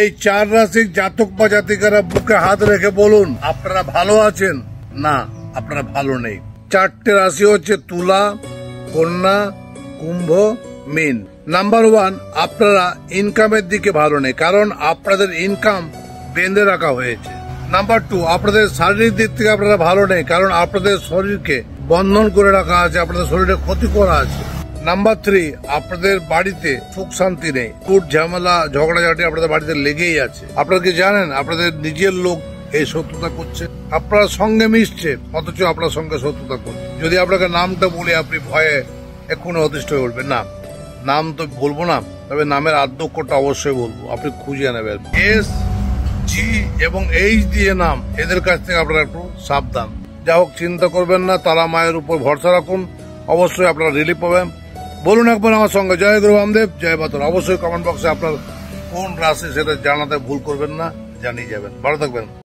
এই 4 রাশির জাতক বা জাতিকারা বুকে হাত রেখে বলুন আপনারা ভালো আছেন না আপনারা ভালো নেই। 4টে রাশি হচ্ছে তুলা, কন্যা, কুম্ভ, মীন। নাম্বার 1, আপনারা ইনকামের দিকে ভালো নেই, কারণ আপনাদের ইনকাম বেঁধে রাখা হয়েছে। নাম্বার 2, আপনাদের শারীরিক দিক থেকে আপনারা ভালো নেই, কারণ আপনাদের শরীরকে বন্ধন করে রাখা আছে, আপনাদের শরীরে ক্ষতি করা আছে। নাম্বার 3, আপনাদের বাড়িতে সুখ শান্তি নেই, কুট ঝামেলা ঝগড়াঝাটি আপনাদের বাড়িতে লেগেই আছে। আপনারা কি জানেন আপনাদের নিজের লোক এই শত্রুতা করছে, আপনার সঙ্গে মিশছে অথচ আপনার সঙ্গে শত্রুতা করছে। যদি আপনাকে নামটা বলে আপনি ভয়ে এক্ষুনি অতিষ্ঠ হয়ে উঠবেন, নাম তো বলবো না, তবে নামের আদ্যক্ষরটা অবশ্যই বলবো, আপনি খুঁজে নেবেন। এস, জি এবং এইচ দিয়ে নাম, এদের কাছ থেকে আপনারা একটু সাবধান। যা হোক, চিন্তা করবেন না, তারা মায়ের উপর ভরসা রাখুন, অবশ্যই আপনারা রিলিফ পাবেন। বলুন একবার আমার সঙ্গে, জয় গুরু বামদেব, জয় মাতর। অবশ্যই কমেন্ট বক্সে আপনার কোন রাশি সেটা জানাতে ভুল করবেন না, জানিয়ে যাবেন। ভালো থাকবেন।